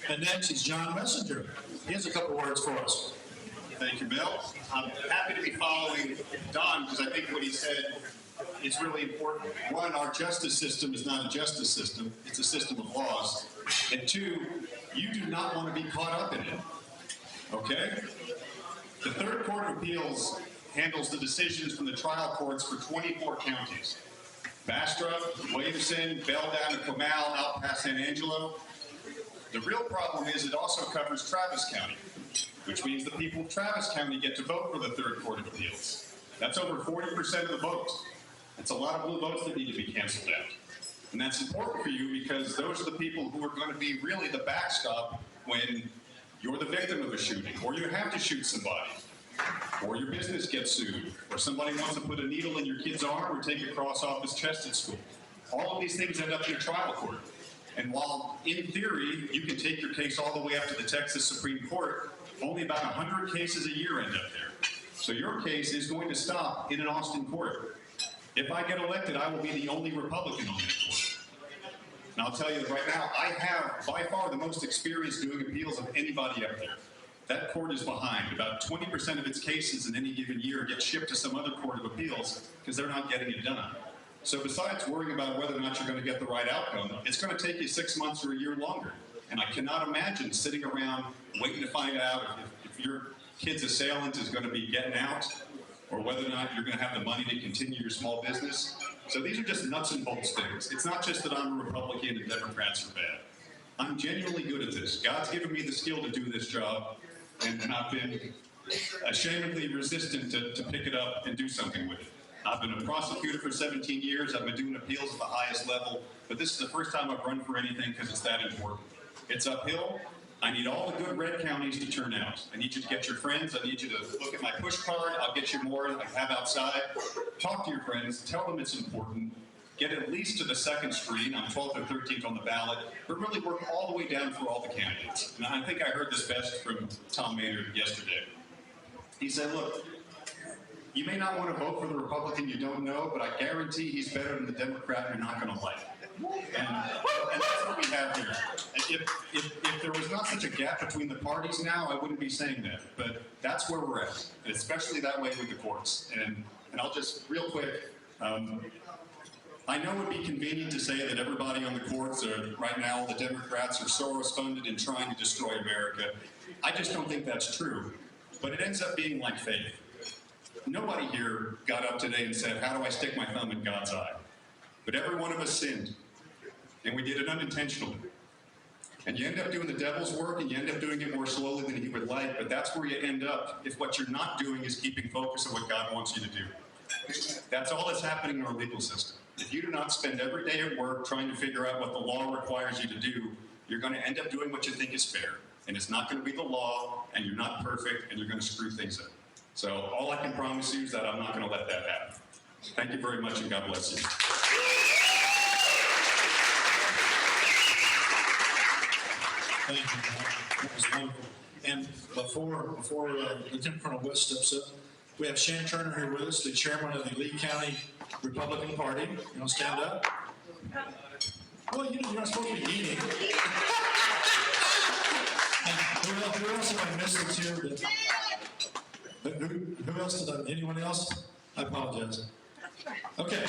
And next is John Messenger. He has a couple words for us. Thank you, Bill. I'm happy to be following Don because I think what he said is really important. One, our justice system is not a justice system. It's a system of laws. And two, you do not want to be caught up in it. Okay? The Third Court of Appeals handles the decisions from the trial courts for 24 counties. Bastrop, Williamson, Belldowne, and Comal, out past San Angelo. The real problem is it also covers Travis County, which means the people of Travis County get to vote for the Third Court of Appeals. That's over 40% of the votes. That's a lot of blue votes that need to be canceled out. And that's important for you because those are the people who are going to be really the backstop when you're the victim of a shooting, or you have to shoot somebody, or your business gets sued, or somebody wants to put a needle in your kid's arm or take a cross off his chest at school. All of these things end up in a trial court. And while in theory you can take your case all the way up to the Texas Supreme Court, only about 100 cases a year end up there. So your case is going to stop in an Austin court. If I get elected, I will be the only Republican on that court. And I'll tell you right now, I have by far the most experience doing appeals of anybody up there. That court is behind. About 20% of its cases in any given year get shipped to some other court of appeals because they're not getting it done. So besides worrying about whether or not you're going to get the right outcome, it's going to take you 6 months or a year longer. And I cannot imagine sitting around waiting to find out if your kid's assailant is going to be getting out or whether or not you're going to have the money to continue your small business. So these are just nuts and bolts things. It's not just that I'm a Republican and Democrats are bad. I'm genuinely good at this. God's given me the skill to do this job, and I've been ashamedly resistant to pick it up and do something with it. I've been a prosecutor for 17 years. I've been doing appeals at the highest level, but this is the first time I've run for anything because it's that important. It's uphill. I need all the good red counties to turn out. I need you to get your friends. I need you to look at my push card. I'll get you more I have outside. Talk to your friends. Tell them it's important. Get at least to the second screen. I'm 12th or 13th on the ballot, but really work all the way down for all the candidates. And I think I heard this best from Tom Maynard yesterday. He said, look, you may not want to vote for the Republican you don't know, but I guarantee he's better than the Democrat you're not going to like. And that's what we have here. If there was not such a gap between the parties now, I wouldn't be saying that. But that's where we're at, and especially that way with the courts. And I'll just, real quick, I know it would be convenient to say that everybody on the courts are, right now, the Democrats are Soros-funded and trying to destroy America. I just don't think that's true. But it ends up being like faith. Nobody here got up today and said, how do I stick my thumb in God's eye? But every one of us sinned, and we did it unintentionally. And you end up doing the devil's work, and you end up doing it more slowly than you would like, but that's where you end up if what you're not doing is keeping focus on what God wants you to do. That's all that's happening in our legal system. If you do not spend every day at work trying to figure out what the law requires you to do, you're going to end up doing what you think is fair. And it's not going to be the law, and you're not perfect, and you're going to screw things up. So all I can promise you is that I'm not going to let that happen. Thank you very much, and God bless you. Thank you. That was wonderful. And before Lieutenant Colonel West steps up, we have Shan Turner here with us, the chairman of the Lee County Republican Party. You want to stand up? Well, you're not supposed to be eating. Who else have I missed here? Who else did I, anyone else? I apologize. Okay.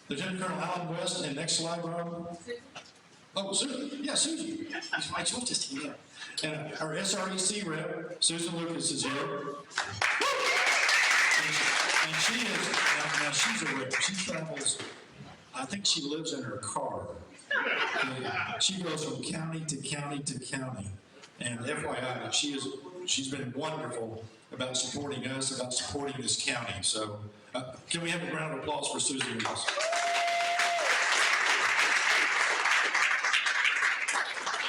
Lieutenant Colonel Alan West, and next slide, Rob. Oh, Susan. Yeah, Susan. I told this to you. And our SREC rep, Susan Lucas, is here. And she is, now she's a rep. She travels, I think she lives in her car. She goes from county to county to county. And FYI, she's been wonderful about supporting us, about supporting this county. So can we have a round of applause for Susan Lucas?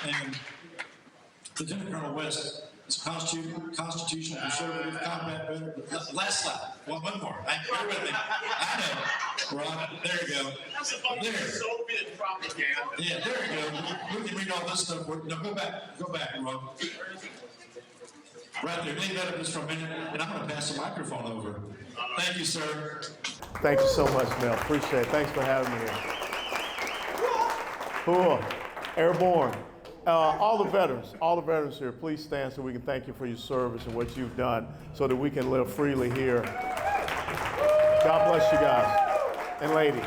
And Lieutenant Colonel West is a constitutional conservative, combat veteran. Last slide. One more. Bear with me. I know. Rob, there you go. There. Soviet propaganda. Yeah, there you go. We can read all this stuff. No, go back, Rob. Right there. Leave that up just for a minute, and I'm going to pass the microphone over. Thank you, sir. Thank you so much, Mel. Appreciate it. Thanks for having me here. Cool. Airborne. All the veterans here, please stand so we can thank you for your service and what you've done so that we can live freely here. God bless you guys and lady.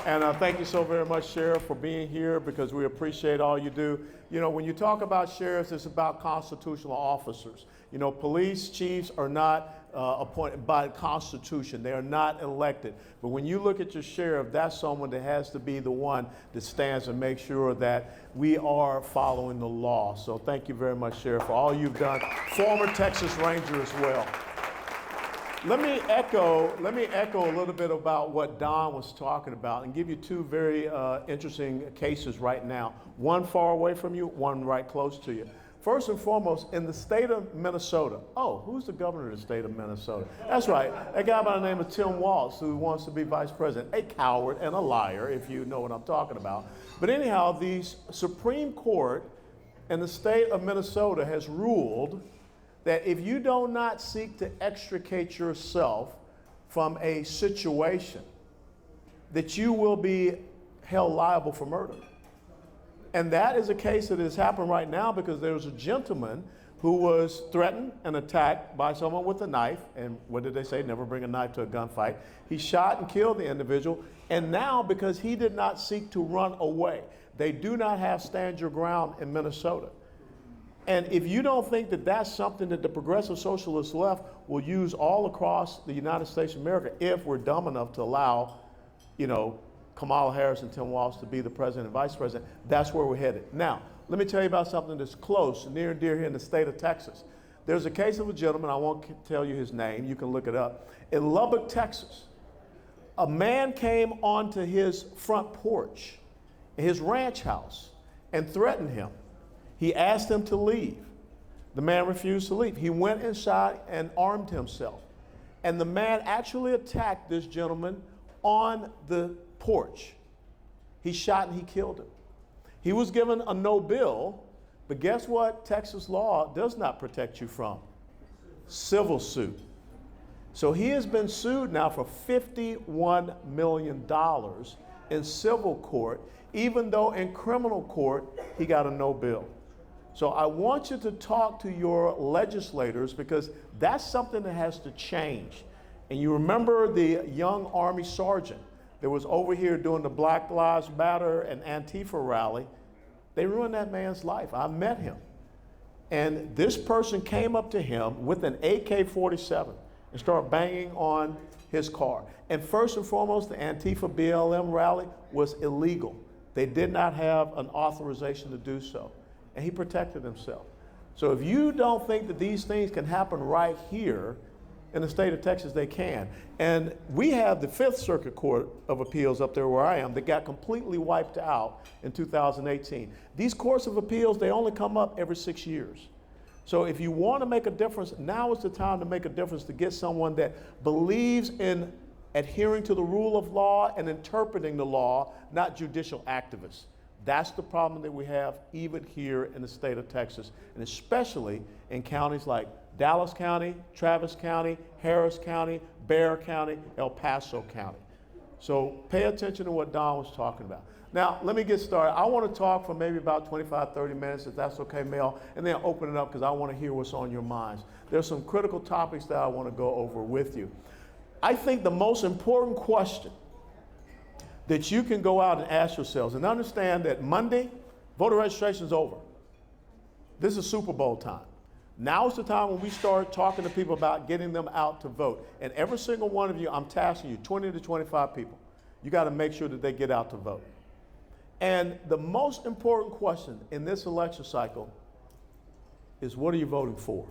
And thank you so very much, Sheriff, for being here because we appreciate all you do. You know, when you talk about sheriffs, it's about constitutional officers. You know, police chiefs are not appointed by the Constitution. They are not elected. But when you look at your sheriff, that's someone that has to be the one that stands and makes sure that we are following the law. So thank you very much, Sheriff, for all you've done. Former Texas Ranger as well. Let me echo a little bit about what Don was talking about and give you two very interesting cases right now. One far away from you, one right close to you. First and foremost, in the state of Minnesota. Oh, who's the governor of the state of Minnesota? That's right, a guy by the name of Tim Walz, who wants to be vice president. A coward and a liar, if you know what I'm talking about. But anyhow, the Supreme Court in the state of Minnesota has ruled that if you do not seek to extricate yourself from a situation, that you will be held liable for murder. And that is a case that has happened right now because there was a gentleman who was threatened and attacked by someone with a knife. And what did they say? Never bring a knife to a gunfight. He shot and killed the individual. And now, because he did not seek to run away, they do not have stand your ground in Minnesota. And if you don't think that that's something that the progressive socialist left will use all across the United States of America, if we're dumb enough to allow, you know, Kamala Harris and Tim Walz to be the president and vice president, that's where we're headed. Now, let me tell you about something that's close, near and dear here in the state of Texas. There's a case of a gentleman, I won't tell you his name, you can look it up. In Lubbock, Texas, a man came onto his front porch, his ranch house, and threatened him. He asked him to leave. The man refused to leave. He went inside and armed himself. And the man actually attacked this gentleman on the porch. He shot and he killed him. He was given a no bill, but guess what Texas law does not protect you from? Civil suit. So he has been sued now for $51 million in civil court, even though in criminal court he got a no bill. So I want you to talk to your legislators because that's something that has to change. And you remember the young Army sergeant that was over here doing the Black Lives Matter and Antifa rally. They ruined that man's life. I met him. And this person came up to him with an AK-47 and started banging on his car. And first and foremost, the Antifa BLM rally was illegal. They did not have an authorization to do so. And he protected himself. So if you don't think that these things can happen right here in the state of Texas, they can. And we have the Fifth Circuit Court of Appeals up there where I am that got completely wiped out in 2018. These courts of appeals, they only come up every 6 years. So if you want to make a difference, now is the time to make a difference to get someone that believes in adhering to the rule of law and interpreting the law, not judicial activists. That's the problem that we have even here in the state of Texas, and especially in counties like Dallas County, Travis County, Harris County, Bexar County, El Paso County. So pay attention to what Don was talking about. Now, let me get started. I want to talk for maybe about 25, 30 minutes, if that's okay, Mel, and then open it up because I want to hear what's on your minds. There's some critical topics that I want to go over with you. I think the most important question that you can go out and ask yourselves, and understand that Monday, voter registration is over. This is Super Bowl time. Now is the time when we start talking to people about getting them out to vote. And every single one of you, I'm tasking you, 20 to 25 people, you got to make sure that they get out to vote. And the most important question in this election cycle is, what are you voting for?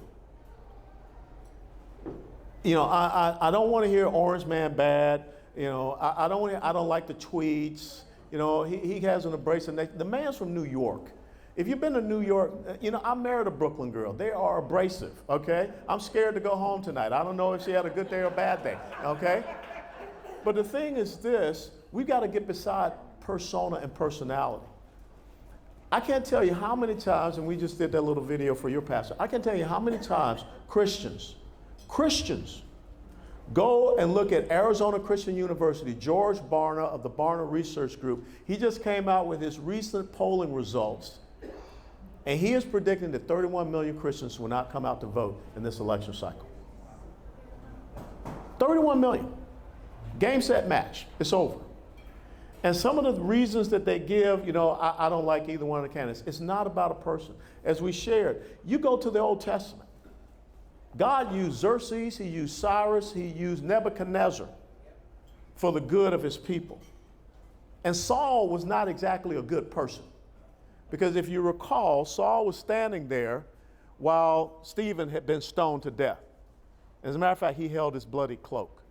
You know, I don't want to hear Orange Man bad. You know, I don't like the tweets. You know, he has an abrasive nature. The man's from New York. If you've been to New York, you know, I married a Brooklyn girl. They are abrasive, okay? I'm scared to go home tonight. I don't know if she had a good day or a bad day, okay? But the thing is this, we got to get beside persona and personality. I can't tell you how many times, and we just did that little video for your pastor, I can't tell you how many times Christians Go and look at Arizona Christian University, George Barna of the Barna Research Group. He just came out with his recent polling results, and he is predicting that 31 million Christians will not come out to vote in this election cycle. 31 million. Game, set, match. It's over. And some of the reasons that they give, you know, I don't like either one of the candidates. It's not about a person. As we shared, you go to the Old Testament. God used Xerxes, he used Cyrus, he used Nebuchadnezzar for the good of his people. And Saul was not exactly a good person. Because if you recall, Saul was standing there while Stephen had been stoned to death. As a matter of fact, he held his bloody cloak.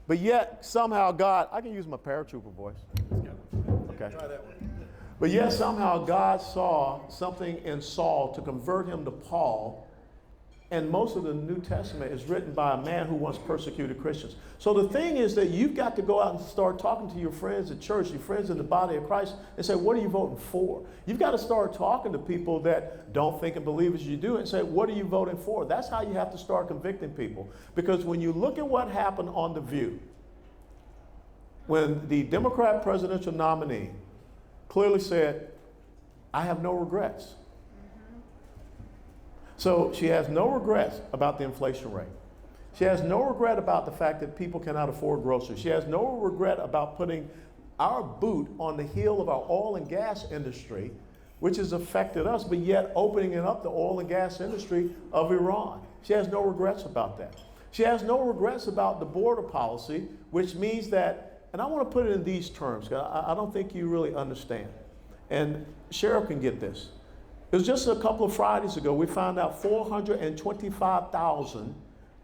But yet, somehow God, I can use my paratrooper voice. Okay. Try that one. But yet, somehow God saw something in Saul to convert him to Paul. And most of the New Testament is written by a man who once persecuted Christians. So the thing is that you've got to go out and start talking to your friends at church, your friends in the body of Christ, and say, what are you voting for? You've got to start talking to people that don't think and believe as you do and say, what are you voting for? That's how you have to start convicting people. Because when you look at what happened on The View, when the Democrat presidential nominee clearly said, I have no regrets. So she has no regrets about the inflation rate. She has no regret about the fact that people cannot afford groceries. She has no regret about putting our boot on the heel of our oil and gas industry, which has affected us, but yet opening up the oil and gas industry of Iran. She has no regrets about that. She has no regrets about the border policy, which means that, and I want to put it in these terms, because I don't think you really understand. And Sheriff can get this. It was just a couple of Fridays ago, we found out 425,000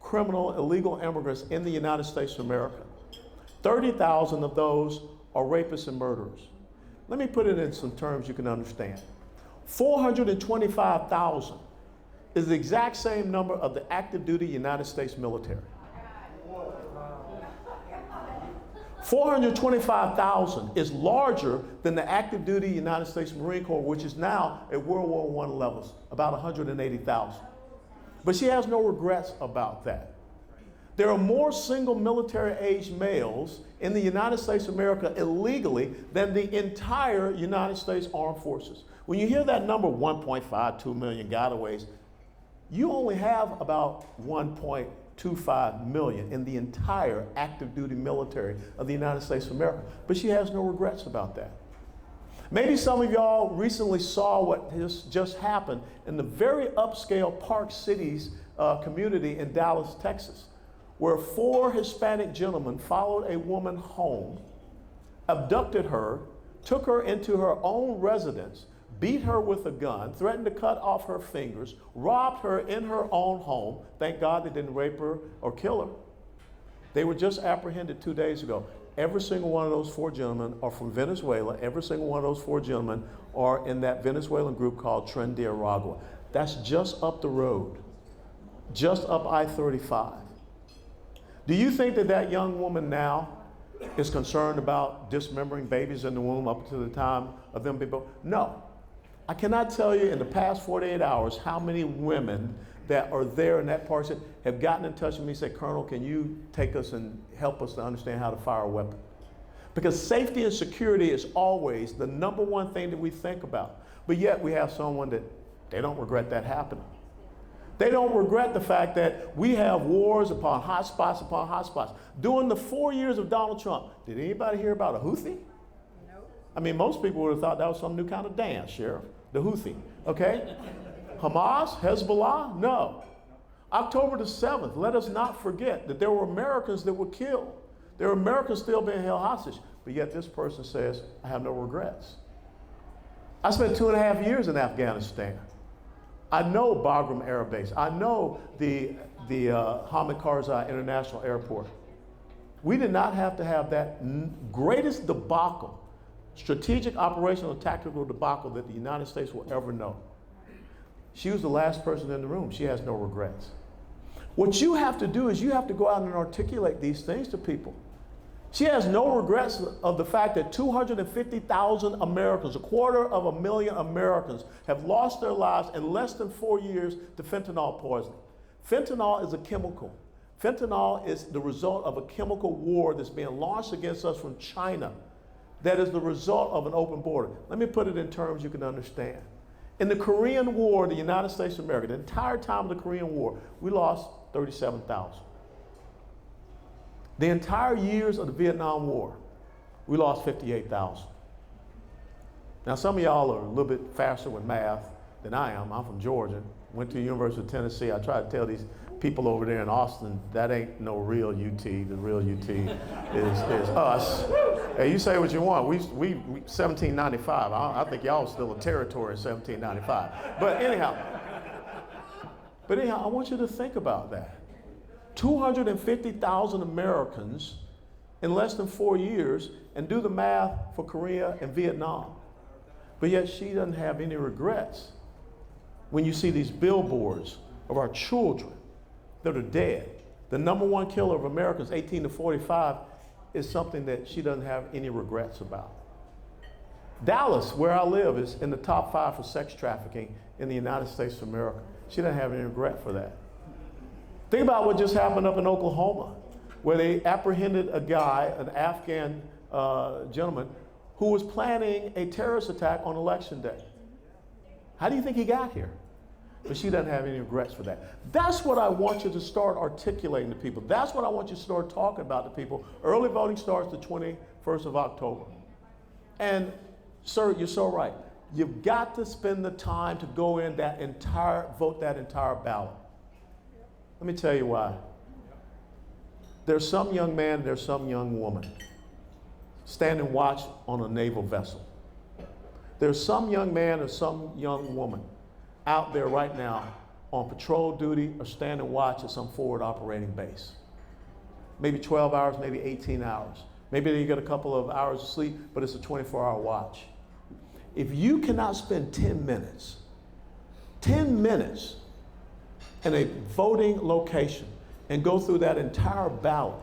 criminal illegal immigrants in the United States of America. 30,000 of those are rapists and murderers. Let me put it in some terms you can understand. 425,000 is the exact same number of the active duty United States military. 425,000 is larger than the active duty United States Marine Corps, which is now at World War I levels, about 180,000. But she has no regrets about that. There are more single military-age males in the United States of America illegally than the entire United States Armed Forces. When you hear that number, 1.52 million gotaways, you only have about 1.25 million in the entire active duty military of the United States of America. But she has no regrets about that. Maybe some of y'all recently saw what has just happened in the very upscale Park Cities community in Dallas, Texas, where 4 Hispanic gentlemen followed a woman home, abducted her, took her into her own residence, beat her with a gun, threatened to cut off her fingers, robbed her in her own home. Thank God they didn't rape her or kill her. They were just apprehended 2 days ago. Every single one of those 4 gentlemen are from Venezuela. Every single one of those 4 gentlemen are in that Venezuelan group called Tren de Aragua. That's just up the road, just up I-35. Do you think that that young woman now is concerned about dismembering babies in the womb up to the time of them being born? No. I cannot tell you in the past 48 hours how many women that are there in that part have gotten in touch with me and said, Colonel, can you take us and help us to understand how to fire a weapon? Because safety and security is always the #1 thing that we think about. But yet we have someone that they don't regret that happening. They don't regret the fact that we have wars upon hot spots upon hot spots. During the 4 years of Donald Trump, did anybody hear about a Houthi? No. I mean, most people would have thought that was some new kind of dance, Sheriff. The Houthi, okay? Hamas, Hezbollah, no. October the 7th, let us not forget that there were Americans that were killed. There are Americans still being held hostage, but yet this person says, I have no regrets. I spent 2.5 years in Afghanistan. I know Bagram Air Base. I know the Hamid Karzai International Airport. We did not have to have that greatest debacle, strategic, operational, tactical debacle that the United States will ever know. She was the last person in the room. She has no regrets. What you have to do is you have to go out and articulate these things to people. She has no regrets of the fact that 250,000 Americans, 250,000 Americans, have lost their lives in less than 4 years to fentanyl poisoning. Fentanyl is a chemical. Fentanyl is the result of a chemical war that's being launched against us from China that is the result of an open border. Let me put it in terms you can understand. In the Korean War, the United States of America, the entire time of the Korean War, we lost 37,000. The entire years of the Vietnam War, we lost 58,000. Now, some of y'all are a little bit faster with math than I am. I'm from Georgia, went to the University of Tennessee. I try to tell these people over there in Austin, that ain't no real UT. The real UT is us. Hey, you say what you want. We 1795. I think y'all still a territory in 1795. But anyhow, I want you to think about that. 250,000 Americans in less than 4 years, and do the math for Korea and Vietnam. But yet she doesn't have any regrets when you see these billboards of our children that are dead. The #1 killer of Americans 18 to 45 is something that she doesn't have any regrets about. Dallas, where I live, is in the top 5 for sex trafficking in the United States of America. She doesn't have any regret for that. Think about what just happened up in Oklahoma, where they apprehended a guy, an Afghan gentleman, who was planning a terrorist attack on Election Day. How do you think he got here? But she doesn't have any regrets for that. That's what I want you to start articulating to people. That's what I want you to start talking about to people. Early voting starts the 21st of October. And sir, you're so right. You've got to spend the time to go in vote that entire ballot. Let me tell you why. There's some young man, there's some young woman standing watch on a naval vessel. There's some young man or some young woman out there right now on patrol duty or standing watch at some forward operating base. Maybe 12 hours, maybe 18 hours. Maybe they get a couple of hours of sleep, but it's a 24-hour watch. If you cannot spend 10 minutes in a voting location and go through that entire ballot,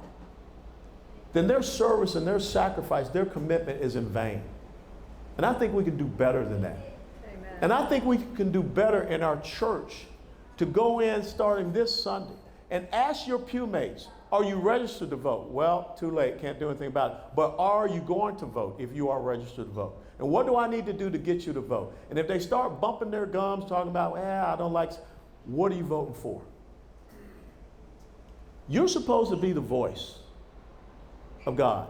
then their service and their sacrifice, their commitment is in vain. And I think we can do better than that. Amen. And I think we can do better in our church to go in starting this Sunday and ask your pew mates, are you registered to vote? Well, too late, can't do anything about it. But are you going to vote if you are registered to vote? And what do I need to do to get you to vote? And if they start bumping their gums, talking about, I don't like, what are you voting for? You're supposed to be the voice of God.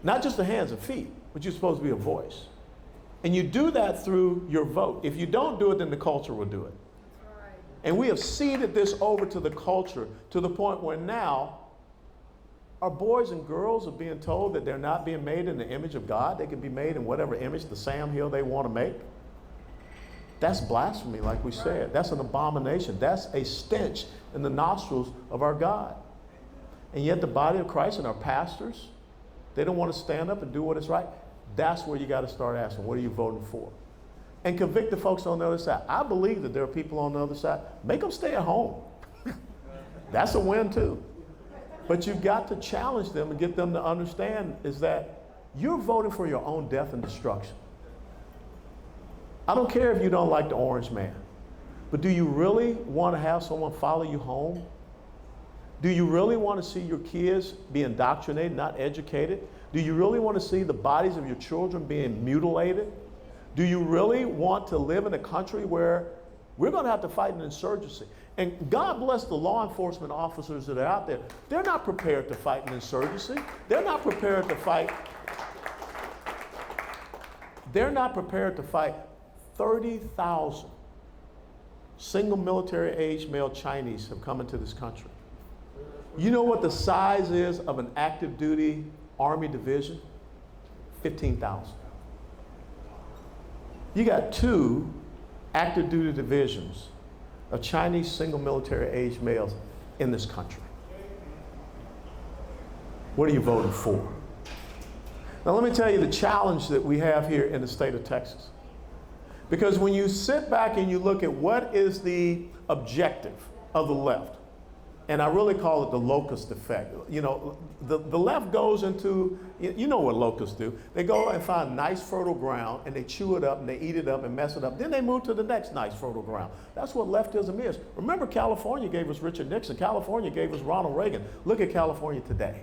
Not just the hands and feet, but you're supposed to be a voice. And you do that through your vote. If you don't do it, then the culture will do it. Right. And we have ceded this over to the culture to the point where now our boys and girls are being told that they're not being made in the image of God. They can be made in whatever image, the Sam Hill they want to make. That's blasphemy, like we said. That's an abomination. That's a stench in the nostrils of our God. And yet the body of Christ and our pastors, they don't want to stand up and do what is right. That's where you got to start asking, what are you voting for? And convict the folks on the other side. I believe that there are people on the other side. Make them stay at home. That's a win too. But you've got to challenge them and get them to understand is that you're voting for your own death and destruction. I don't care if you don't like the orange man, but do you really want to have someone follow you home? Do you really want to see your kids be indoctrinated, not educated? Do you really want to see the bodies of your children being mutilated? Do you really want to live in a country where we're going to have to fight an insurgency? And God bless the law enforcement officers that are out there. They're not prepared to fight an insurgency. They're not prepared to fight. They're not prepared to fight 30,000 single military age male Chinese have come into this country. You know what the size is of an active duty Army division? 15,000. You got 2 active duty divisions of Chinese single military age males in this country. What are you voting for? Now let me tell you the challenge that we have here in the state of Texas. Because when you sit back and you look at what is the objective of the left, And I really call it the locust effect. You know, the left goes into, you know what locusts do. They go and find nice fertile ground and they chew it up and they eat it up and mess it up. Then they move to the next nice fertile ground. That's what leftism is. Remember, California gave us Richard Nixon. California gave us Ronald Reagan. Look at California today.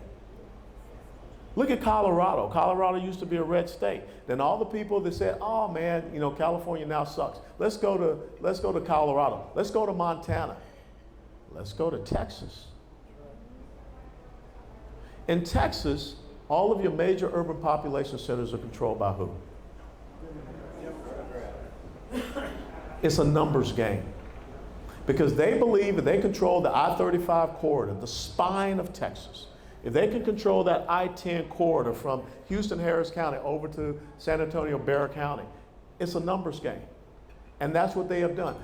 Look at Colorado. Colorado used to be a red state. Then all the people that said, oh man, you know, California now sucks. Let's go to Colorado. Let's go to Montana. Let's go to Texas. In Texas, all of your major urban population centers are controlled by who? It's a numbers game. Because they believe that they control the I-35 corridor, the spine of Texas. If they can control that I-10 corridor from Houston, Harris County over to San Antonio, Bexar County, it's a numbers game. And that's what they have done.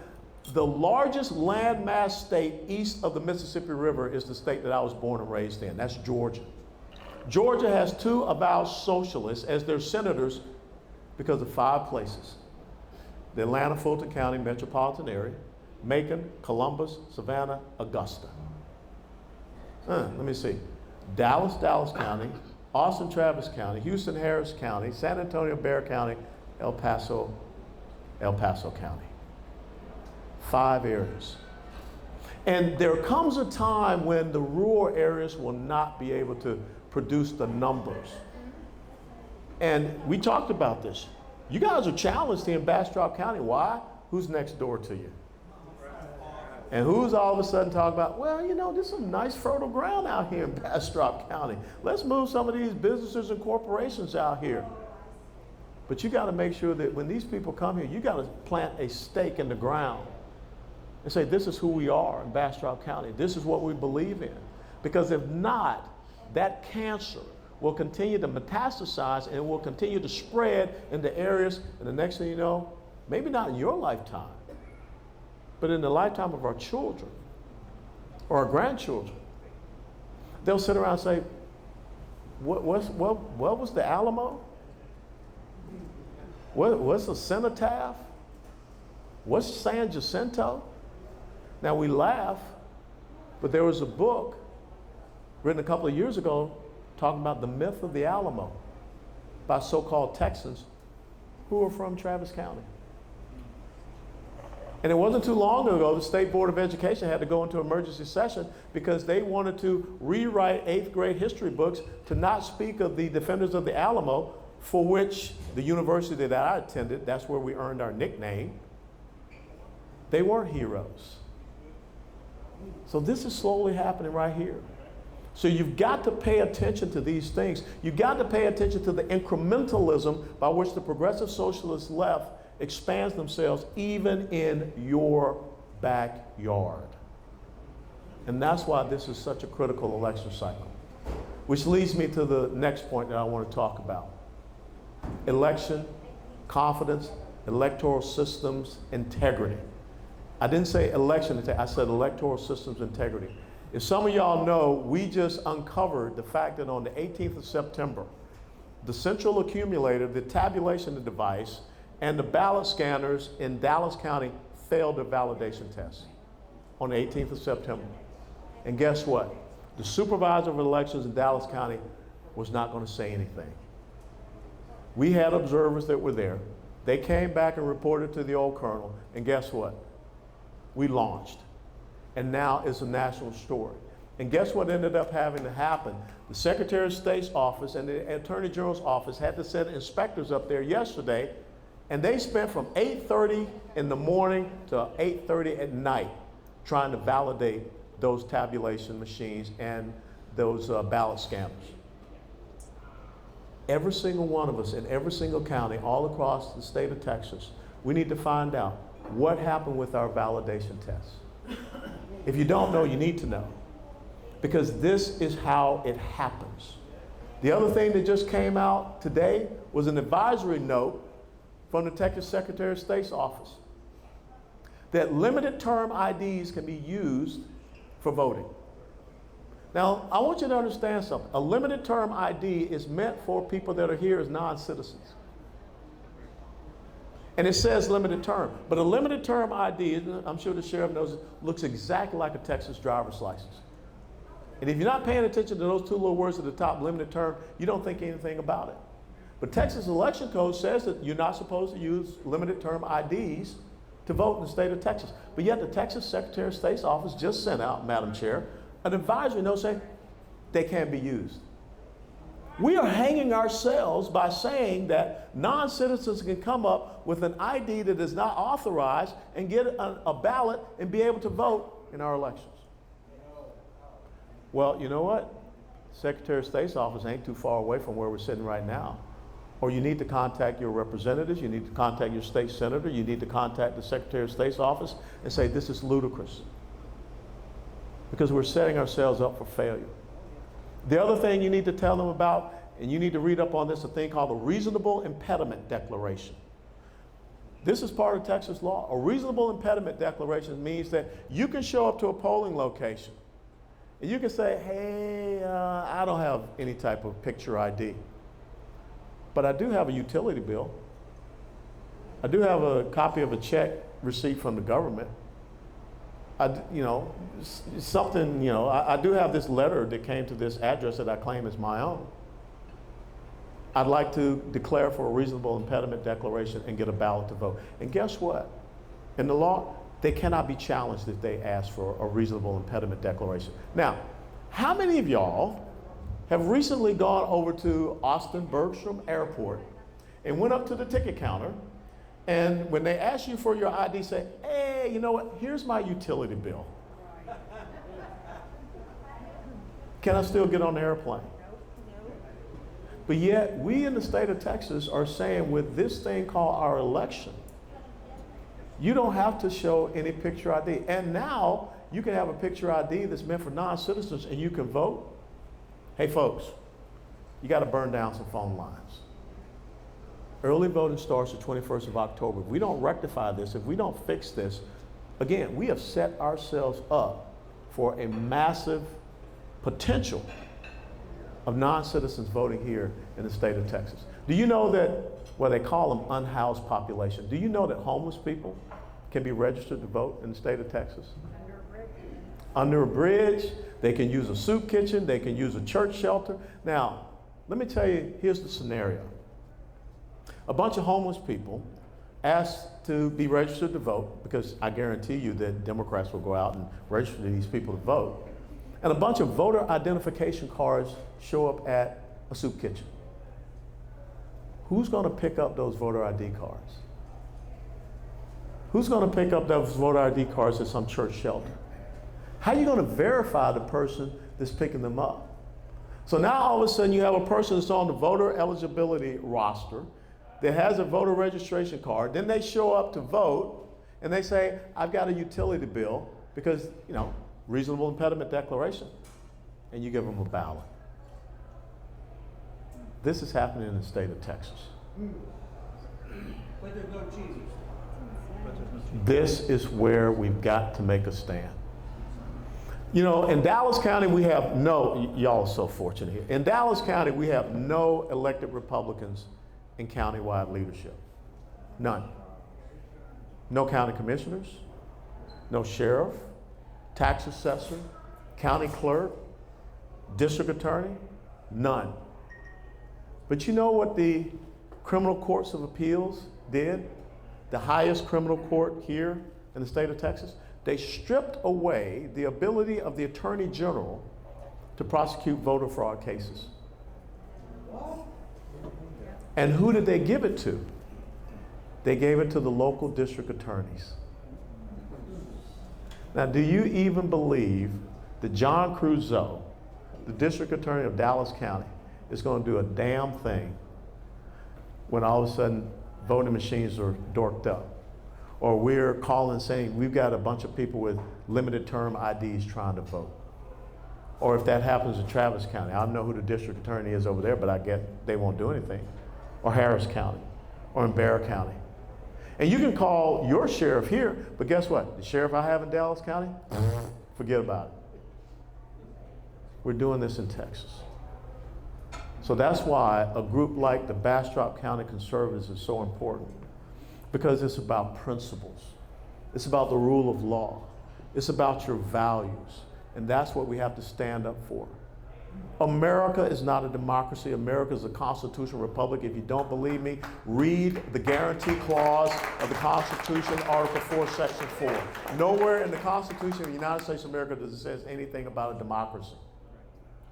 The largest landmass state east of the Mississippi River is the state that I was born and raised in. That's Georgia. Georgia has 2 avowed socialists as their senators because of 5 places. The Atlanta, Fulton County metropolitan area, Macon, Columbus, Savannah, Augusta. Let me see. Dallas County, Austin, Travis County, Houston, Harris County, San Antonio, Bexar County, El Paso County. 5 areas. And there comes a time when the rural areas will not be able to produce the numbers. And we talked about this. You guys are challenged here in Bastrop County. Why? Who's next door to you? And who's all of a sudden talking about, well, you know, there's some nice fertile ground out here in Bastrop County. Let's move some of these businesses and corporations out here. But you got to make sure that when these people come here, you got to plant a stake in the ground and say, this is who we are in Bastrop County. This is what we believe in. Because if not, that cancer will continue to metastasize and it will continue to spread into areas, and the next thing you know, maybe not in your lifetime, but in the lifetime of our children or our grandchildren, they'll sit around and say, what was the Alamo? What's the cenotaph? What's San Jacinto? Now we laugh, but there was a book written a couple of years ago talking about the myth of the Alamo by so-called Texans who are from Travis County. And it wasn't too long ago, the State Board of Education had to go into emergency session because they wanted to rewrite 8th grade history books to not speak of the defenders of the Alamo, for which the university that I attended, that's where we earned our nickname, they weren't heroes. So this is slowly happening right here. So you've got to pay attention to these things. You've got to pay attention to the incrementalism by which the progressive socialist left expands themselves even in your backyard. And that's why this is such a critical election cycle. Which leads me to the next point that I want to talk about. Election, confidence, electoral systems, integrity. I didn't say election integrity, I said electoral systems integrity. If some of y'all know, we just uncovered the fact that on the 18th of September, the central accumulator, the tabulation device, and the ballot scanners in Dallas County failed their validation test on the 18th of September. And guess what? The supervisor of elections in Dallas County was not going to say anything. We had observers that were there. They came back and reported to the old colonel, and guess what? We launched. And now it's a national story. And guess what ended up having to happen? The Secretary of State's office and the Attorney General's office had to send inspectors up there yesterday, and they spent from 8:30 in the morning to 8:30 at night trying to validate those tabulation machines and those ballot scanners. Every single one of us in every single county all across the state of Texas, we need to find out what happened with our validation tests. If you don't know, you need to know, because this is how it happens. The other thing that just came out today was an advisory note from the Texas Secretary of State's office that limited term IDs can be used for voting. Now, I want you to understand something. A limited term ID is meant for people that are here as non-citizens. And it says limited term. But a limited term ID, I'm sure the sheriff knows, looks exactly like a Texas driver's license. And if you're not paying attention to those two little words at the top, limited term, you don't think anything about it. But Texas election code says that you're not supposed to use limited term IDs to vote in the state of Texas. But yet the Texas Secretary of State's office just sent out, Madam Chair, an advisory note saying they can't be used. We are hanging ourselves by saying that non-citizens can come up with an ID that is not authorized and get a ballot and be able to vote in our elections. Well, you know what? Secretary of State's office ain't too far away from where we're sitting right now. Or you need to contact your representatives, you need to contact your state senator, you need to contact the Secretary of State's office and say this is ludicrous. Because we're setting ourselves up for failure. The other thing you need to tell them about, and you need to read up on this, a thing called the Reasonable Impediment Declaration. This is part of Texas law. A reasonable impediment declaration means that you can show up to a polling location and you can say, hey, I don't have any type of picture ID, but I do have a utility bill. I do have a copy of a check receipt from the government. I do have this letter that came to this address that I claim is my own. I'd like to declare for a reasonable impediment declaration and get a ballot to vote. And guess what? In the law, they cannot be challenged if they ask for a reasonable impediment declaration. Now, how many of y'all have recently gone over to Austin Bergstrom Airport and went up to the ticket counter, and when they ask you for your ID, say, hey, you know what, here's my utility bill. Can I still get on the airplane? But yet, we in the state of Texas are saying with this thing called our election, you don't have to show any picture ID. And now, you can have a picture ID that's meant for non-citizens and you can vote. Hey folks, you gotta burn down some phone lines. Early voting starts the 21st of October. If we don't rectify this, if we don't fix this, again, we have set ourselves up for a massive potential of non-citizens voting here in the state of Texas. Do you know that, well, they call them unhoused population. Do you know that homeless people can be registered to vote in the state of Texas? Under a bridge, they can use a soup kitchen, they can use a church shelter. Now, let me tell you, here's the scenario. A bunch of homeless people asked to be registered to vote, because I guarantee you that Democrats will go out and register these people to vote. And a bunch of voter identification cards show up at a soup kitchen. Who's gonna pick up those voter ID cards? Who's gonna pick up those voter ID cards at some church shelter? How are you gonna verify the person that's picking them up? So now all of a sudden you have a person that's on the voter eligibility roster that has a voter registration card, then they show up to vote and they say, I've got a utility bill because, reasonable impediment declaration, and you give them a ballot. This is happening in the state of Texas. But there's no cheese. This is where we've got to make a stand. In Dallas County, we have y'all are so fortunate here. In Dallas County, we have no elected Republicans in countywide leadership. None. No county commissioners, no sheriff, tax assessor, county clerk, district attorney, none. But you know what the criminal courts of appeals did? The highest criminal court here in the state of Texas? They stripped away the ability of the Attorney General to prosecute voter fraud cases. And who did they give it to? They gave it to the local district attorneys. Now, do you even believe that John Creuzot, the district attorney of Dallas County, is going to do a damn thing when all of a sudden voting machines are dorked up? Or we're calling saying we've got a bunch of people with limited term IDs trying to vote. Or if that happens in Travis County, I don't know who the district attorney is over there, but I get they won't do anything. Or Harris County, or in Bear County. And you can call your sheriff here, but guess what? The sheriff I have in Dallas County, forget about it. We're doing this in Texas. So that's why a group like the Bastrop County Conservatives is so important. because it's about principles. It's about the rule of law. It's about your values. And that's what we have to stand up for. America is not a democracy. America is a constitutional republic. If you don't believe me, read the guarantee clause of the Constitution, Article 4, Section 4. Nowhere in the Constitution of the United States of America does it say anything about a democracy.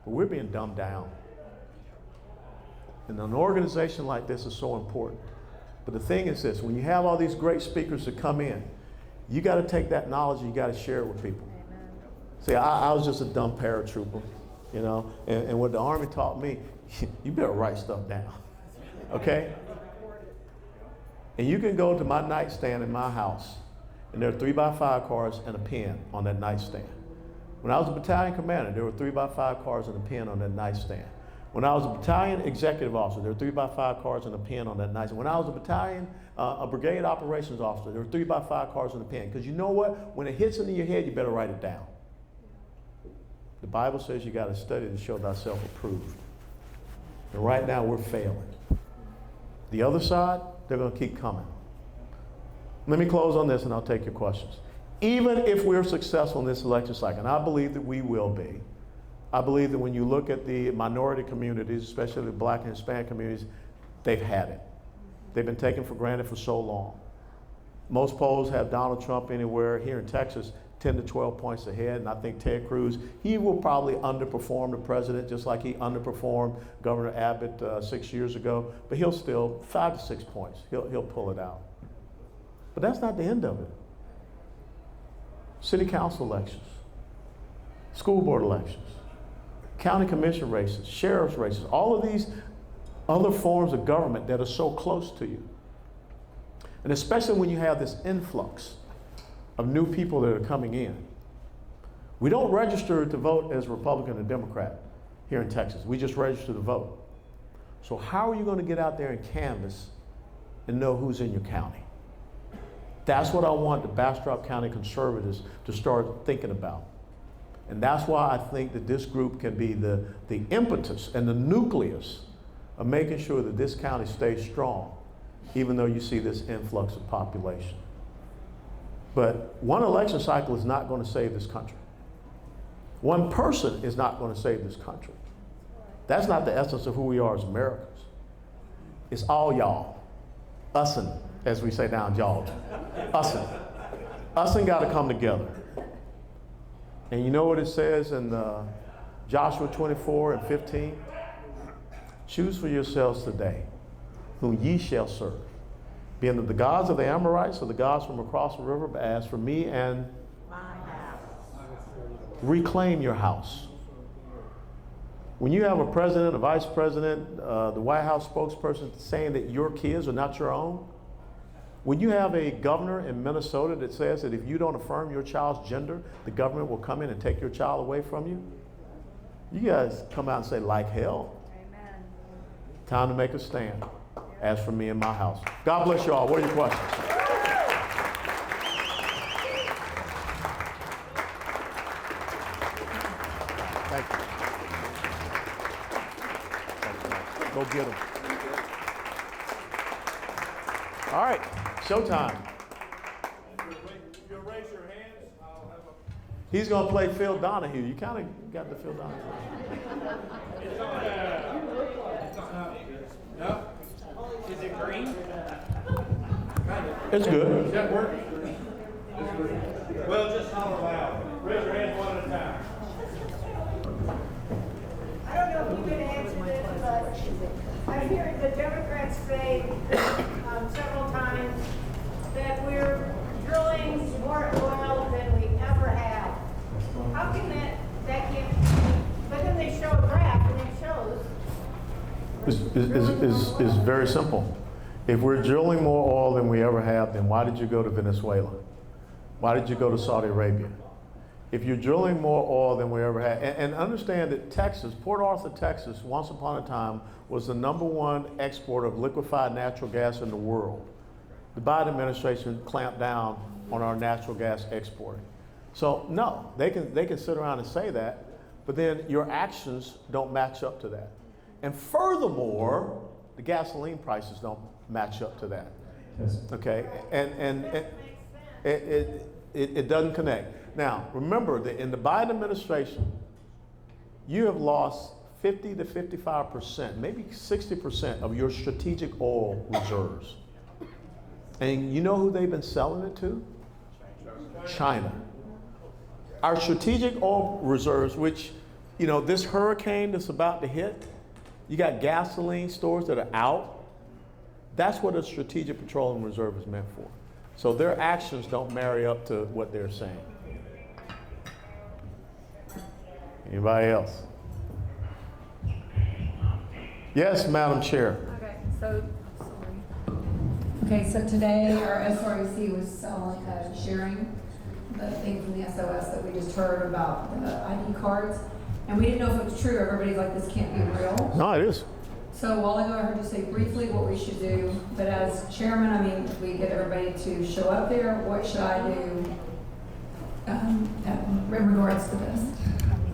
But we're being dumbed down. And an organization like this is so important. But the thing is this, when you have all these great speakers that come in, you got to take that knowledge and you got to share it with people. See, I was just a dumb paratrooper, you know, and what the Army taught me, you better write stuff down, okay? And you can go to my nightstand in my house, and there are 3x5 cards and a pen on that nightstand. When I was a battalion commander, there were 3x5 cards and a pen on that nightstand. When I was a battalion executive officer, there were 3x5 cards and a pen on that nightstand. When I was a brigade operations officer, there were 3x5 cards and a pen. Because you know what? When it hits into your head, you better write it down. The Bible says you got to study to show thyself approved. And right now, we're failing. The other side, they're going to keep coming. Let me close on this, and I'll take your questions. Even if we're successful in this election cycle, and I believe that we will be, I believe that when you look at the minority communities, especially the Black and Hispanic communities, they've had it. They've been taken for granted for so long. Most polls have Donald Trump anywhere here in Texas 10 to 12 points ahead, and I think Ted Cruz, he will probably underperform the president just like he underperformed Governor Abbott 6 years ago, but he'll still 5 to 6 points. He'll pull it out. But that's not the end of it. City council elections, school board elections, county commission races, sheriff's races, all of these other forms of government that are so close to you. And especially when you have this influx of new people that are coming in. We don't register to vote as Republican or Democrat here in Texas. We just register to vote. So how are you going to get out there and canvass and know who's in your county? That's what I want the Bastrop County Conservatives to start thinking about. And that's why I think that this group can be the impetus and the nucleus of making sure that this county stays strong, even though you see this influx of population. But one election cycle is not going to save this country. One person is not going to save this country. That's not the essence of who we are as Americans. It's all y'all. Ussin', as we say down Georgia. Ussin'. Ussin' got to come together. And you know what it says in Joshua 24 and 15? Choose for yourselves today whom ye shall serve, being the gods of the Amorites or the gods from across the river, but as for me and my house. Reclaim your house. When you have a president, a vice president, the White House spokesperson saying that your kids are not your own, when you have a governor in Minnesota that says that if you don't affirm your child's gender, the government will come in and take your child away from you, you guys come out and say, like hell. Amen. Time to make a stand. As for me and my house. God bless you all. What are your questions? Thank you. Go get them. All right, showtime. You'll raise your hands. He's going to play Phil Donahue. You kind of got the Phil Donahue. No? Is it green? It's good. Does that work? Well, just holler loud. Raise your hands one at a time. I don't know if you can answer this, but I've heard the Democrats say several times that we're drilling more oil than we ever have. How can that can't, but then they show a graph and it shows. Is very simple. If we're drilling more oil than we ever have, then why did you go to Venezuela? Why did you go to Saudi Arabia? If you're drilling more oil than we ever had, and understand that Texas, Port Arthur, Texas, once upon a time was the #1 exporter of liquefied natural gas in the world. The Biden administration clamped down on our natural gas exporting. So no, they can sit around and say that, but then your actions don't match up to that. And furthermore, the gasoline prices don't match up to that. Okay, and it doesn't connect. Now, remember that in the Biden administration, you have lost 50 to 55%, maybe 60% of your strategic oil reserves. And you know who they've been selling it to? China. Our strategic oil reserves, which, you know, this hurricane that's about to hit, you got gasoline stores that are out. That's what a strategic petroleum reserve is meant for. So their actions don't marry up to what they're saying. Anybody else? Yes, Madam Chair. Okay, so, sorry. Okay, so today our SREC was sharing the thing from the SOS that we just heard about the ID cards. And we didn't know if it was true. Everybody's like, this can't be real. No, it is. So a while ago, I heard you say briefly what we should do. But as chairman, I mean, if we get everybody to show up there, what should I do in regards to this?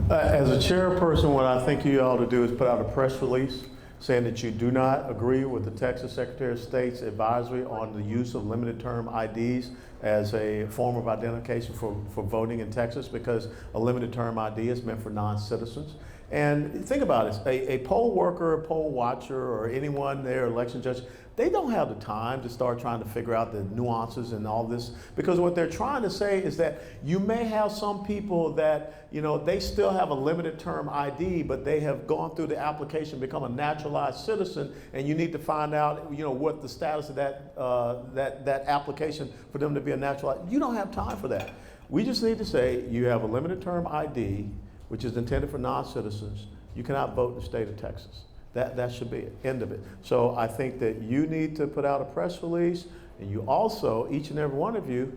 As a chairperson, what I think you ought to do is put out a press release saying that you do not agree with the Texas Secretary of State's advisory on the use of limited term IDs as a form of identification for voting in Texas, because a limited term ID is meant for non-citizens. And think about it, a poll worker, a poll watcher, or anyone there, election judge, they don't have the time to start trying to figure out the nuances and all this, because what they're trying to say is that you may have some people that, you know, they still have a limited term ID, but they have gone through the application, become a naturalized citizen, and you need to find out, you know, what the status of that application for them to be a naturalized. You don't have time for that. We just need to say you have a limited term ID, which is intended for non-citizens. You cannot vote in the state of Texas. That should be it, end of it. So I think that you need to put out a press release, and you also, each and every one of you,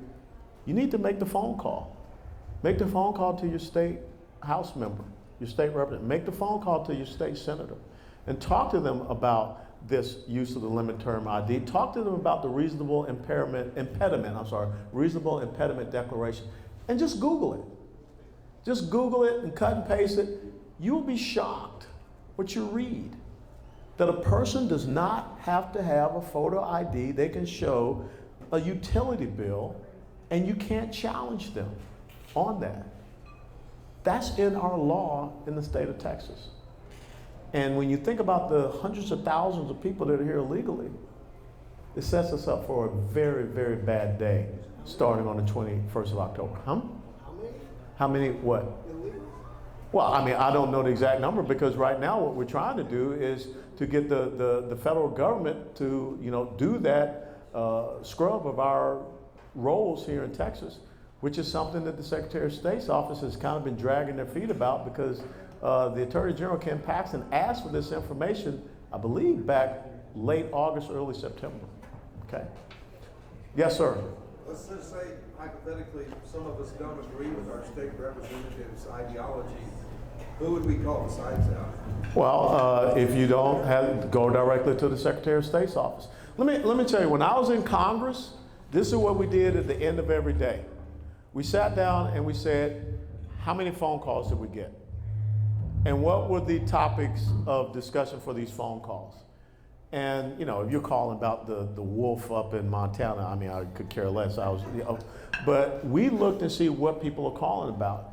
you need to make the phone call. Make the phone call to your state House member, your state representative. Make the phone call to your state senator, and talk to them about this use of the limited term ID. Talk to them about the reasonable impediment declaration, and just Google it. Just Google it and cut and paste it. You will be shocked what you read. That a person does not have to have a photo ID. They can show a utility bill, and you can't challenge them on that. That's in our law in the state of Texas. And when you think about the hundreds of thousands of people that are here illegally, it sets us up for a very, very bad day starting on the 21st of October. How many what? Well, I mean, I don't know the exact number, because right now what we're trying to do is to get the federal government to, you know, do that scrub of our rolls here in Texas, which is something that the Secretary of State's office has kind of been dragging their feet about, because the Attorney General Ken Paxton asked for this information, I believe, back late August, early September. Okay. Yes, sir. Let's just say, hypothetically, some of us don't agree with our state representative's ideology. Who would we call besides that? Well, if you don't have, go directly to the Secretary of State's office. Let me tell you, when I was in Congress, this is what we did at the end of every day. We sat down and we said, how many phone calls did we get? And what were the topics of discussion for these phone calls? And, you know, if you're calling about the wolf up in Montana, I mean, I could care less. But we looked and see what people are calling about.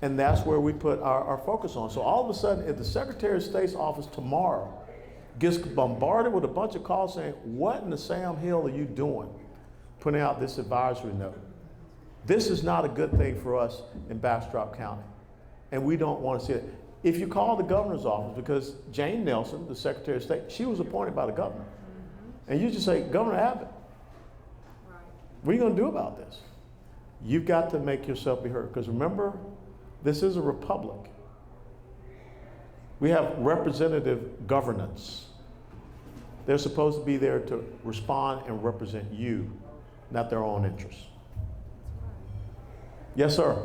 And that's where we put our focus on. So all of a sudden, if the Secretary of State's office tomorrow gets bombarded with a bunch of calls saying, what in the Sam Hill are you doing, putting out this advisory note? This is not a good thing for us in Bastrop County. And we don't want to see it. If you call the governor's office, because Jane Nelson, the Secretary of State, she was appointed by the governor. And you just say, Governor Abbott, what are you going to do about this? You've got to make yourself be heard. Because remember, this is a republic. We have representative governance. They're supposed to be there to respond and represent you, not their own interests. Yes, sir.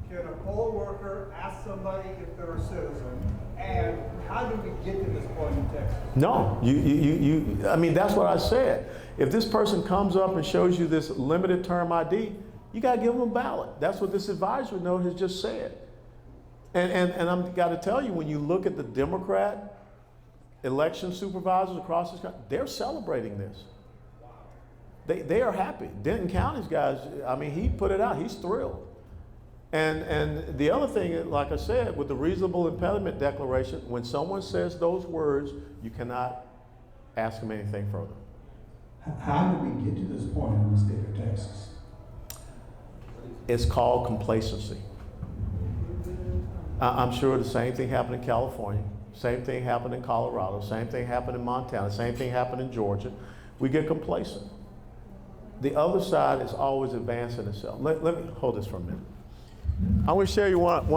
Can a poll worker ask somebody if they're a citizen? And how do we get to this point in Texas? No, I mean, that's what I said. If this person comes up and shows you this limited term ID, you got to give them a ballot. That's what this advisory note has just said. And I've got to tell you, when you look at the Democrat election supervisors across this country, they're celebrating this. They are happy. Denton County's guys, I mean, he put it out, he's thrilled. And the other thing, like I said, with the reasonable impediment declaration, when someone says those words, you cannot ask them anything further. How did we get to this point in the state of Texas? It's called complacency. I'm sure the same thing happened in California, same thing happened in Colorado, same thing happened in Montana, same thing happened in Georgia. We get complacent. The other side is always advancing itself. Let me hold this for a minute. I want to share you one of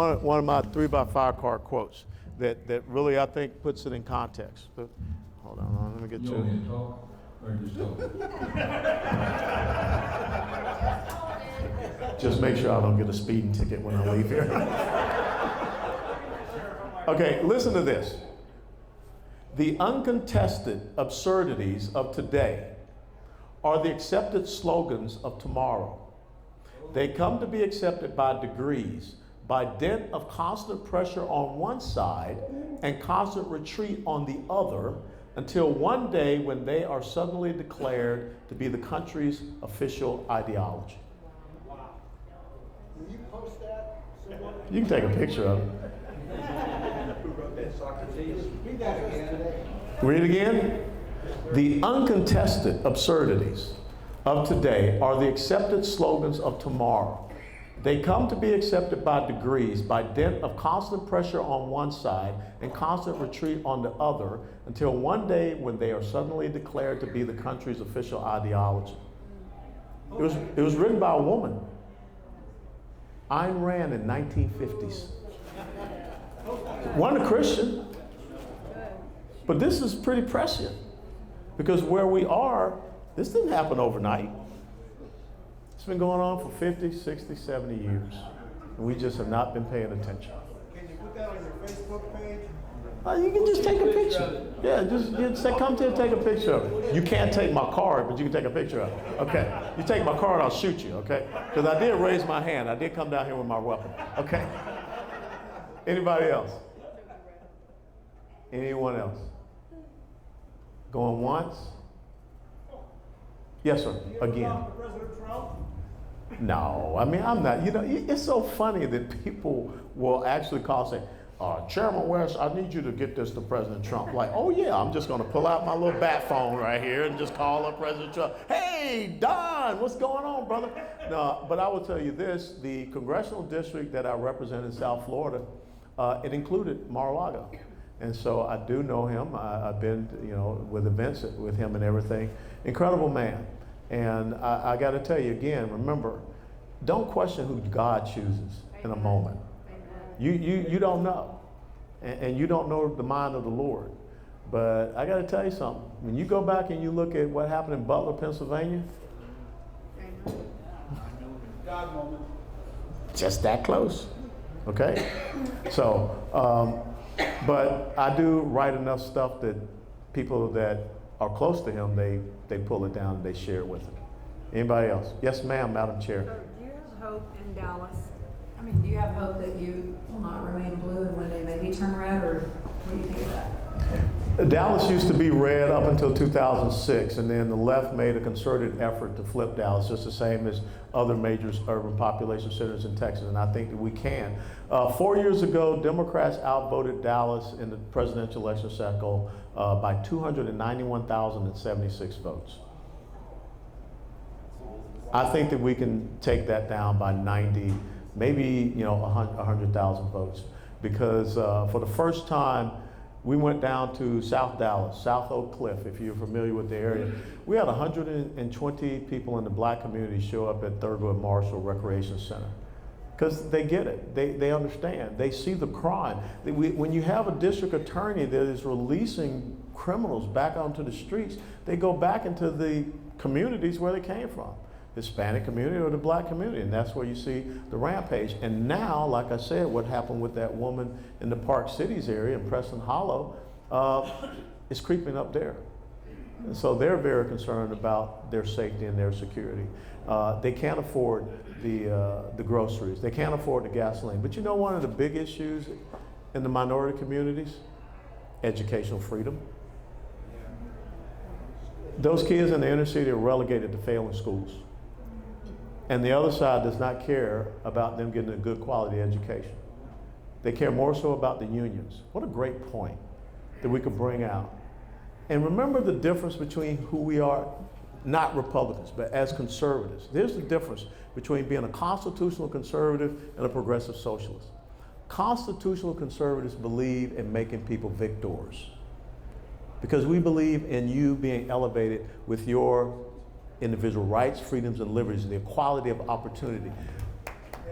my 3x5 card quotes that really, I think, puts it in context. But, hold on, let me get to it. You talk or just talk? Just make sure I don't get a speeding ticket when I leave here. Okay, listen to this. The uncontested absurdities of today are the accepted slogans of tomorrow. They come to be accepted by degrees, by dint of constant pressure on one side and constant retreat on the other, until one day when they are suddenly declared to be the country's official ideology. Will you post that? You can take a picture of it. Read that again. Read it again. The uncontested absurdities of today are the accepted slogans of tomorrow. They come to be accepted by degrees, by dint of constant pressure on one side and constant retreat on the other, until one day when they are suddenly declared to be the country's official ideology. It was written by a woman, Ayn Rand, in 1950s. Wasn't a Christian, but this is pretty prescient, because where we are, this didn't happen overnight. It's been going on for 50, 60, 70 years, and we just have not been paying attention. Can you put that on your Facebook page? You can just take a picture. Yeah, just say, come to and take a picture of it. You can't take my card, but you can take a picture of it. Okay, you take my card, I'll shoot you, okay? Because I did raise my hand. I did come down here with my weapon, okay? Anybody else? Anyone else? Going once? Yes, sir, again. President Trump? No, I mean, I'm not, you know, it's so funny that people will actually call and say, Chairman West, I need you to get this to President Trump. Like, oh yeah, I'm just gonna pull out my little bat phone right here and just call up President Trump. Hey, Don, what's going on, brother? No, but I will tell you this, the congressional district that I represent in South Florida, it included Mar-a-Lago. And so I do know him. I've been, you know, with events with him and everything. Incredible man. And I got to tell you again, remember, don't question who God chooses in a moment. You don't know. And you don't know the mind of the Lord. But I got to tell you something. When you go back and you look at what happened in Butler, Pennsylvania, God moment. just that close. Okay? So, but I do write enough stuff that people that are close to him, they pull it down and they share it with him. Anybody else? Yes, ma'am, Madam Chair. Do you have hope in Dallas? I mean, do you have hope that you will not remain blue and one day maybe turn red, or what do you think of that? Dallas used to be red up until 2006, and then the left made a concerted effort to flip Dallas, just the same as other major urban population centers in Texas, and I think that we can. 4 years ago, Democrats outvoted Dallas in the presidential election cycle by 291,076 votes. I think that we can take that down by 90, maybe 100,000 votes, because for the first time, we went down to South Dallas, South Oak Cliff, if you're familiar with the area. We had 120 people in the black community show up at Thurgood Marshall Recreation Center. Because they get it, they understand, they see the crime. When you have a district attorney that is releasing criminals back onto the streets, they go back into the communities where they came from. Hispanic community or the black community, and that's where you see the rampage. And now, like I said, what happened with that woman in the Park Cities area in Preston Hollow is creeping up there. And so they're very concerned about their safety and their security. They can't afford the groceries. They can't afford the gasoline. But you know, one of the big issues in the minority communities? Educational freedom. those kids in the inner city are relegated to failing schools. And the other side does not care about them getting a good quality education. They care more so about the unions. What a great point that we could bring out. And remember the difference between who we are, not Republicans, but as conservatives. There's the difference between being a constitutional conservative and a progressive socialist. Constitutional conservatives believe in making people victors because we believe in you being elevated with your individual rights, freedoms, and liberties, and the equality of opportunity.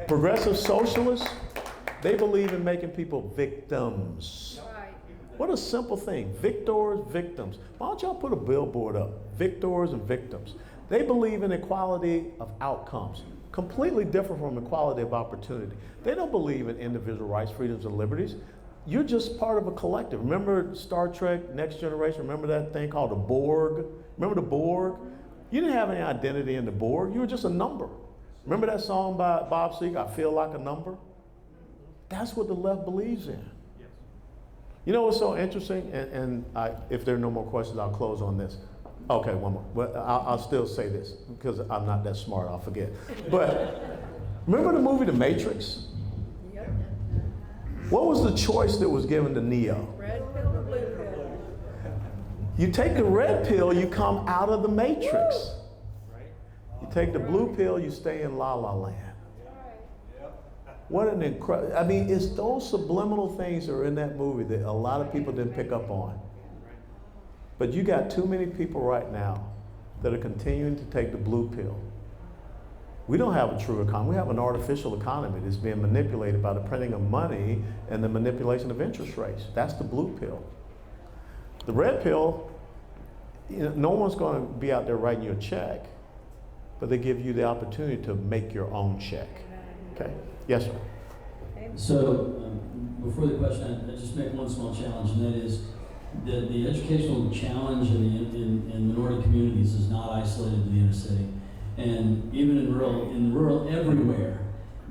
Progressive socialists, they believe in making people victims. What a simple thing. Victors, victims. Why don't y'all put a billboard up? Victors and victims. They believe in equality of outcomes, completely different from equality of opportunity. They don't believe in individual rights, freedoms, and liberties. You're just part of a collective. Remember Star Trek, Next Generation? Remember that thing called the Borg? Remember the Borg? You didn't have any identity in the Borg. You were just a number. Remember that song by Bob Seger, I Feel Like a Number? That's what the left believes in. You know what's so interesting? If there are no more questions, I'll close on this. Okay, one more. But I'll still say this because I'm not that smart, I'll forget. But remember the movie The Matrix? Yep. What was the choice that was given to Neo? Red pill or blue pill? You take the red pill, you come out of the Matrix. You take the blue pill, you stay in La La Land. What an incredible, I mean, it's those subliminal things that are in that movie that a lot of people didn't pick up on. But you got too many people right now that are continuing to take the blue pill. We don't have a true economy. We have an artificial economy that's being manipulated by the printing of money and the manipulation of interest rates. That's the blue pill. The red pill, you know, no one's going to be out there writing you a check, but they give you the opportunity to make your own check. Okay? Yes, sir. So, before the question, I just make one small challenge, and that is that the educational challenge in minority communities is not isolated to the inner city. And even in rural everywhere,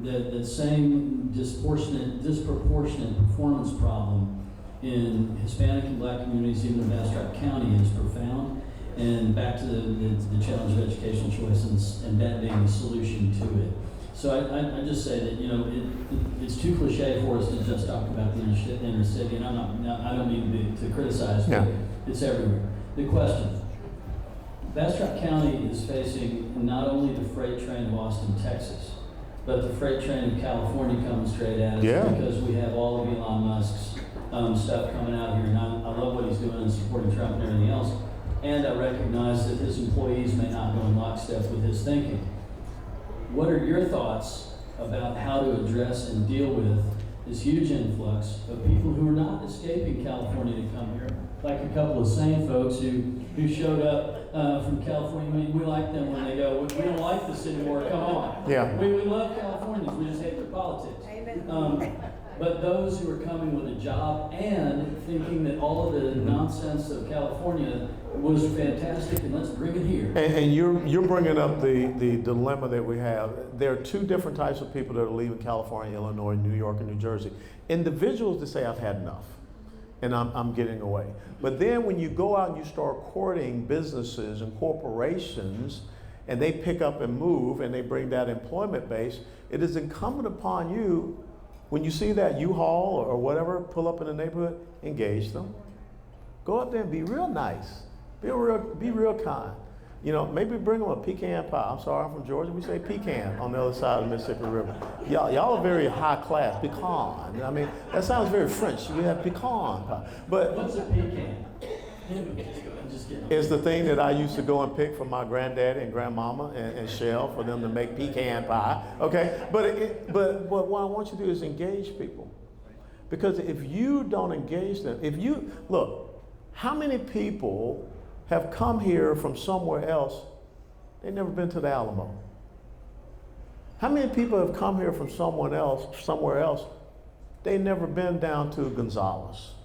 that same disproportionate performance problem in Hispanic and Black communities, even in Bastrop County, is profound. And back to the challenge of educational choice and that being the solution to it. So I just say that, you know, it's too cliche for us to just talk about the inner city, and I don't mean to criticize, but it's everywhere. The question, Bastrop County is facing not only the freight train of Austin, Texas, but the freight train of California coming straight at us because we have all of Elon Musk's stuff coming out here, and I love what he's doing and supporting Trump and everything else, and I recognize that his employees may not go in lockstep with his thinking. What are your thoughts about how to address and deal with this huge influx of people who are not escaping California to come here? Like a couple of sane folks who showed up from California. I mean, we like them when they go, we don't like this anymore, come on. Yeah. We love Californians, we just hate their politics. But those who are coming with a job and thinking that all of the nonsense of California was fantastic and let's bring it here. And you're bringing up the dilemma that we have. There are two different types of people that are leaving California, Illinois, New York, and New Jersey. Individuals that say, I've had enough and I'm getting away. But then when you go out and you start courting businesses and corporations and they pick up and move and they bring that employment base, it is incumbent upon you, when you see that U-Haul or whatever pull up in the neighborhood, engage them. Go up there and be real nice. Be real kind. You know, maybe bring them a pecan pie. I'm sorry, I'm from Georgia. We say pecan on the other side of the Mississippi River. Y'all are very high class. Pecan. I mean, that sounds very French. We have pecan pie. But what's a pecan? It's the thing that I used to go and pick for my granddaddy and grandmama and shell for them to make pecan pie. Okay, but what I want you to do is engage people, because if you don't engage them, look, how many people have come here from somewhere else? They've never been to the Alamo. How many people have come here from somewhere else? They've never been down to Gonzales.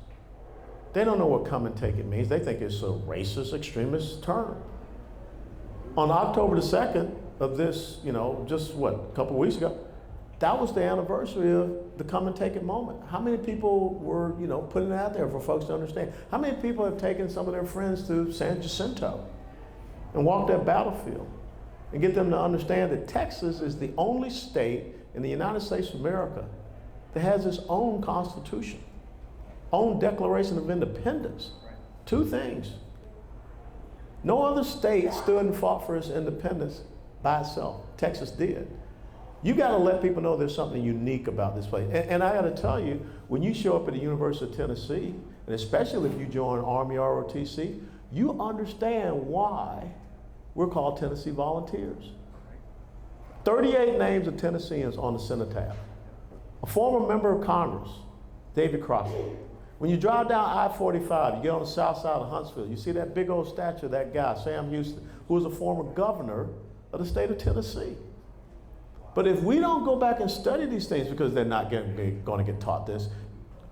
They don't know what come and take it means. They think it's a racist, extremist term. On October the 2nd of this, just a couple of weeks ago, that was the anniversary of the come and take it moment. How many people were, putting it out there for folks to understand? How many people have taken some of their friends to San Jacinto and walk that battlefield and get them to understand that Texas is the only state in the United States of America that has its own constitution, own Declaration of Independence. Two things. No other state stood and fought for its independence by itself. Texas did. You got to let people know there's something unique about this place. And I got to tell you, when you show up at the University of Tennessee, and especially if you join Army ROTC, you understand why we're called Tennessee Volunteers. 38 names of Tennesseans on the cenotaph. A former member of Congress, David Crockett. When you drive down I-45, you get on the south side of Huntsville, you see that big old statue of that guy, Sam Houston, who was a former governor of the state of Tennessee. But if we don't go back and study these things, because they're not going to get taught this,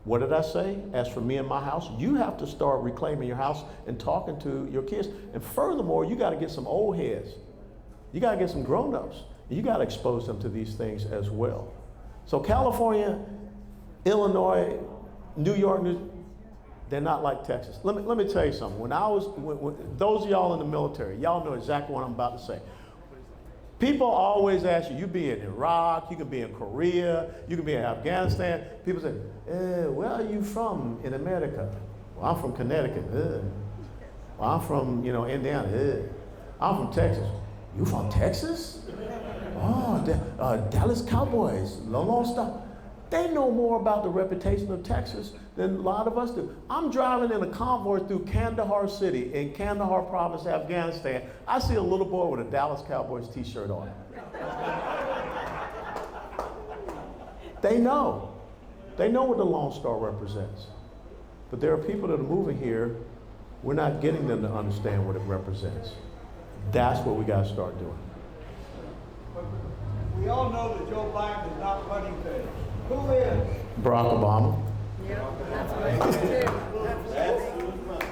what did I say? As for me and my house, you have to start reclaiming your house and talking to your kids. And furthermore, you got to get some old heads. You got to get some grown-ups. You got to expose them to these things as well. So California, Illinois, New York, they're not like Texas. Let me tell you something. When those of y'all in the military, y'all know exactly what I'm about to say. People always ask you, you be in Iraq, you can be in Korea, you can be in Afghanistan. People say, where are you from in America? Well, I'm from Connecticut. Well, I'm from, Indiana. I'm from Texas. You from Texas? Oh, Dallas Cowboys, Lone Star. They know more about the reputation of Texas than a lot of us do. I'm driving in a convoy through Kandahar City in Kandahar Province, Afghanistan. I see a little boy with a Dallas Cowboys t-shirt on. They know. They know what the Lone Star represents. But there are people that are moving here, we're not getting them to understand what it represents. That's what we got to start doing. We all know that Joe Biden is not running things. Who is? Barack Obama. Yeah, that's what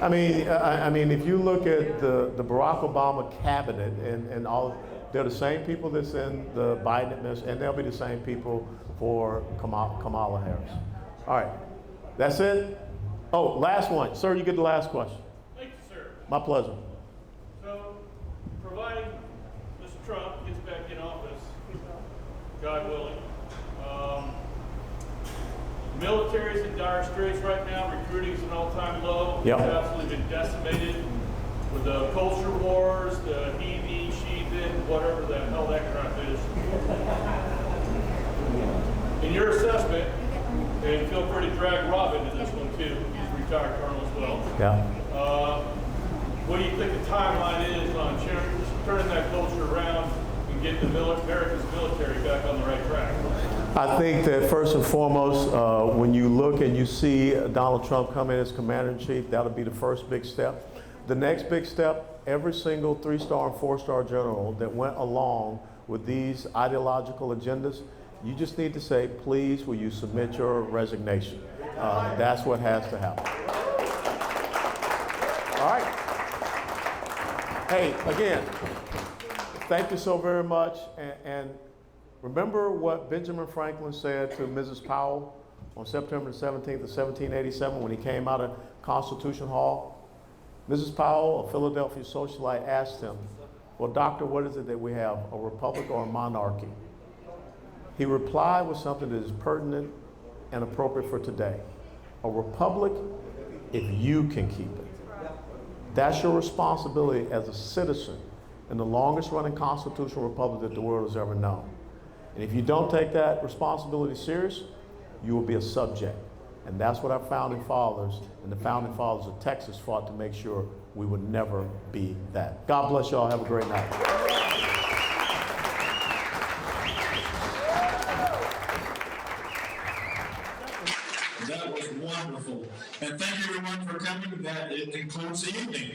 I mean, if you look at the Barack Obama cabinet and all, they're the same people that's in the Biden administration, and they'll be the same people for Kamala Harris. All right, that's it. Oh, last one, sir. You get the last question. Thank you, sir. My pleasure. So, providing Mr. Trump gets back in office, God willing, the military's in dire straits right now. Recruiting's an all-time low. Yep. It's absolutely been decimated with the culture wars, the he, thee, she, them, whatever the hell that crap is. In your assessment, and feel free to drag Rob into this one too. He's a retired colonel as well. Yeah. What do you think the timeline is on turning that culture around and getting America's military back on the right track? I think that first and foremost, when you look and you see Donald Trump come in as commander-in-chief, that'll be the first big step. The next big step, every single 3-star and 4-star general that went along with these ideological agendas, you just need to say, please, will you submit your resignation? That's what has to happen. All right. Hey, again, thank you so very much. And remember what Benjamin Franklin said to Mrs. Powell on September 17th of 1787 when he came out of Constitution Hall? Mrs. Powell, a Philadelphia socialite, asked him, well, doctor, what is it that we have, a republic or a monarchy? He replied with something that is pertinent and appropriate for today. A republic, if you can keep it. That's your responsibility as a citizen in the longest running constitutional republic that the world has ever known. And if you don't take that responsibility serious, you will be a subject. And that's what our founding fathers and the founding fathers of Texas fought to make sure we would never be that. God bless y'all. Have a great night. That was wonderful. And thank you everyone for coming. That it concludes the evening.